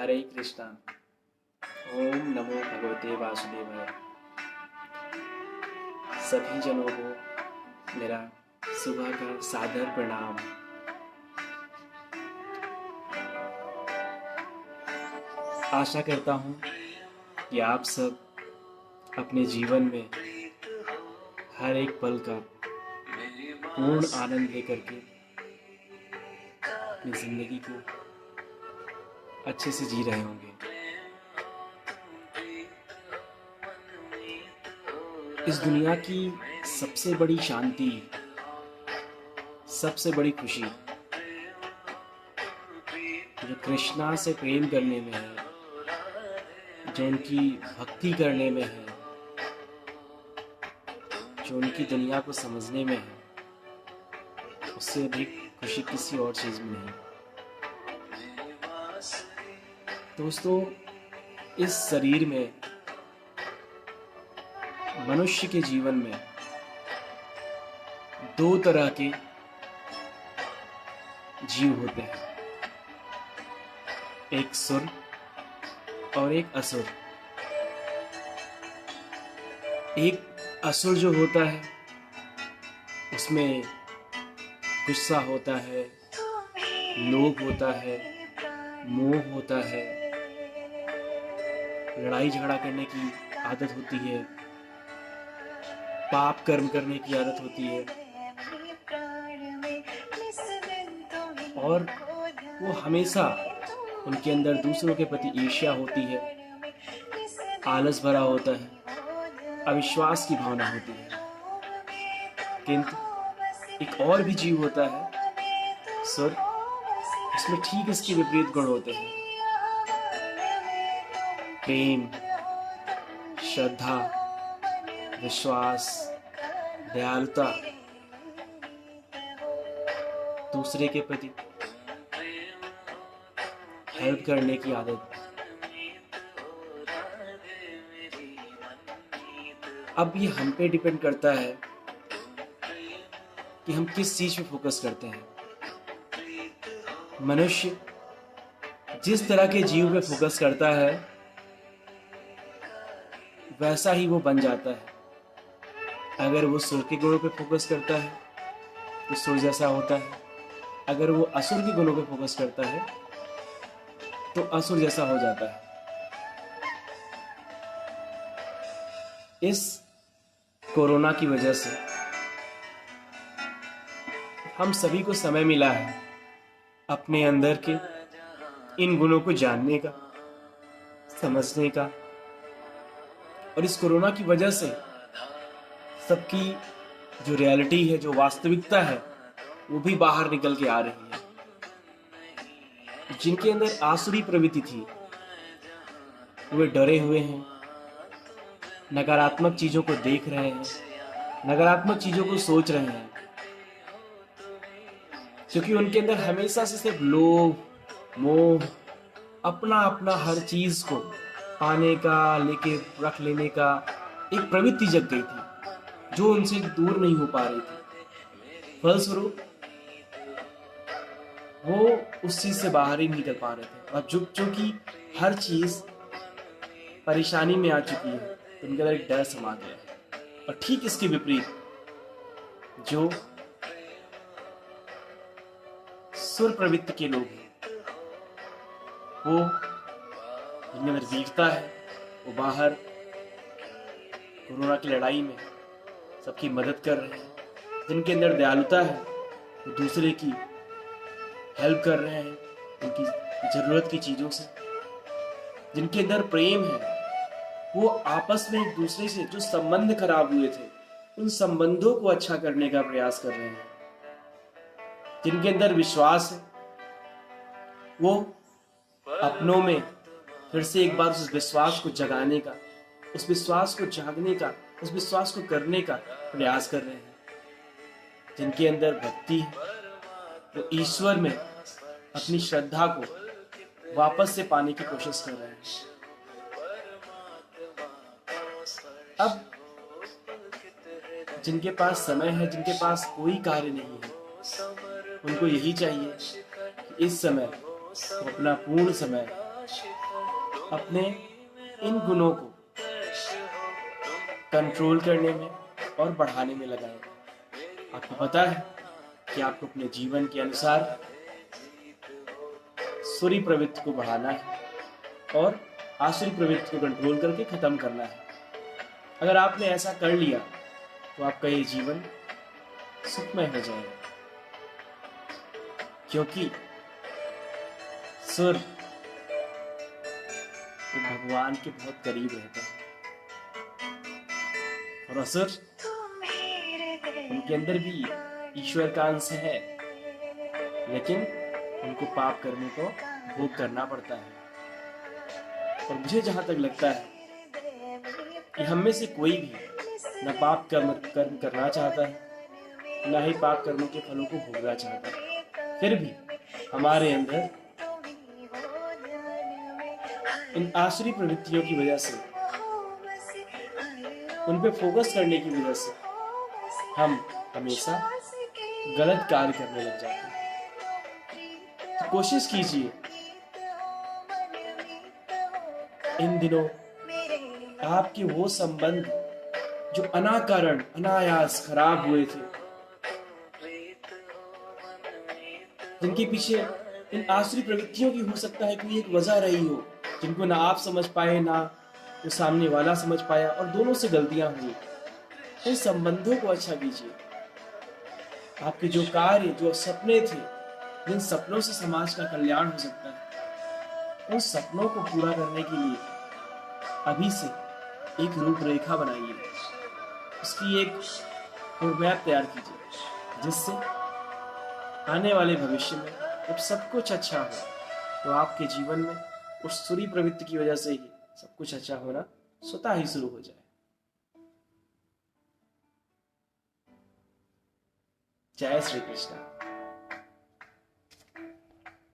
हरे कृष्णा। ओम नमो भगवते वासुदेवाय। सभी जनों को मेरा सुबह का सादर प्रणाम। आशा करता हूँ कि आप सब अपने जीवन में हर एक पल का पूर्ण आनंद लेकर के अपनी जिंदगी को अच्छे से जी रहे होंगे। इस दुनिया की सबसे बड़ी शांति, सबसे बड़ी खुशी जो कृष्णा से प्रेम करने में है, जो उनकी भक्ति करने में है, जो उनकी दुनिया को समझने में है, उससे अधिक खुशी किसी और चीज में नहीं। दोस्तों, इस शरीर में, मनुष्य के जीवन में दो तरह के जीव होते हैं, एक सुर और एक असुर। एक असुर जो होता है उसमें गुस्सा होता है, लोभ होता है, मोह होता है, लड़ाई झगड़ा करने की आदत होती है, पाप कर्म करने की आदत होती है, और वो हमेशा उनके अंदर दूसरों के प्रति ईर्ष्या होती है, आलस भरा होता है, अविश्वास की भावना होती है। किंतु एक और भी जीव होता है सुर, उसमें ठीक इसके विपरीत गुण होते हैं। प्रेम, श्रद्धा, विश्वास, दयालुता, दूसरे के प्रति हेल्प करने की आदत। अब ये हम पे डिपेंड करता है कि हम किस चीज पे फोकस करते हैं। मनुष्य जिस तरह के जीव पे फोकस करता है वैसा ही वो बन जाता है। अगर वो सुर के गुणों पे फोकस करता है तो सुर जैसा होता है, अगर वो असुर के गुणों पे फोकस करता है तो असुर जैसा हो जाता है। इस कोरोना की वजह से हम सभी को समय मिला है अपने अंदर के इन गुणों को जानने का, समझने का, और इस कोरोना की वजह से सबकी जो रियलिटी है, जो वास्तविकता है, वो भी बाहर निकल के आ रही है। जिनके अंदर आसुरी प्रवृत्ति थी वे डरे हुए हैं, नकारात्मक चीजों को देख रहे हैं, नकारात्मक चीजों को सोच रहे हैं, क्योंकि उनके अंदर हमेशा से सिर्फ लोभ, मोह, अपना अपना हर चीज को पाने का, लेके रख लेने का एक प्रवृत्ति जग गई थी जो उनसे दूर नहीं हो पा रही थी। फलस्वरूप वो उस चीज से बाहर ही निकल पा रहे थे। अब चूंकि हर चीज परेशानी में आ चुकी है तो उनके अंदर एक डर समा गया है। और ठीक इसके विपरीत जो सुर प्रवृत्ति के लोग हैं, वो जिनके अंदर वीरता है, वो बाहर कोरोना की लड़ाई में सबकी मदद कर रहे हैं। जिनके अंदर दयालुता है वो दूसरे की हेल्प कर रहे हैं उनकी जरूरत की चीजों से। जिनके अंदर प्रेम है वो आपस में एक दूसरे से जो संबंध खराब हुए थे उन संबंधों को अच्छा करने का प्रयास कर रहे हैं। जिनके अंदर विश्वास है वो अपनों में फिर से एक बार उस विश्वास को जगाने का, उस विश्वास को जागने का, उस विश्वास को करने का प्रयास कर रहे हैं। जिनके अंदर भक्ति है वो ईश्वर में अपनी श्रद्धा को वापस से पाने की कोशिश कर रहे हैं। अब जिनके पास समय है, जिनके पास कोई कार्य नहीं है, उनको यही चाहिए कि इस समय वो अपना पूर्ण समय अपने इन गुणों को कंट्रोल करने में और बढ़ाने में लगाएं। आपको पता है कि आपको अपने जीवन के अनुसार सूर्य प्रवृत्ति को बढ़ाना है और आसुरी प्रवृत्ति को कंट्रोल करके खत्म करना है। अगर आपने ऐसा कर लिया तो आपका ये जीवन सुखमय हो जाएगा, क्योंकि सूर्य वो भगवान के बहुत करीब रहता है और असुर उनके अंदर भी ईश्वर का अंश है, लेकिन उनको पाप करने को भोग करना पड़ता है। और मुझे जहां तक लगता है कि हम में से कोई भी न पाप कर्म करना चाहता है, न ही पाप कर्मों के फलों को भोगना चाहता है, फिर भी हमारे अंदर इन आसुरी प्रवृत्तियों की वजह से, उन पे फोकस करने की वजह से हम हमेशा गलत कार्य करने लग जाते हैं। तो कोशिश कीजिए इन दिनों आपके वो संबंध जो अनाकारण अनायास खराब हुए थे, जिनके पीछे इन आसुरी प्रवृत्तियों की हो सकता है कोई एक वजह रही हो, जिनको ना आप समझ पाए ना वो सामने वाला समझ पाया और दोनों से गलतियां हुई, इन संबंधों को अच्छा कीजिए। आपके जो कार्य, जो सपने थे, जिन सपनों से समाज का कल्याण हो सकता है, उन सपनों को पूरा करने के लिए अभी से एक रूपरेखा बनाइए, उसकी एक रोड मैप तैयार कीजिए, जिससे आने वाले भविष्य में जब सब कुछ अच्छा हो तो आपके जीवन में उस सूर्य प्रवृत्ति की वजह से ही सब कुछ अच्छा होना स्वतः ही शुरू हो जाए। जय श्री कृष्ण।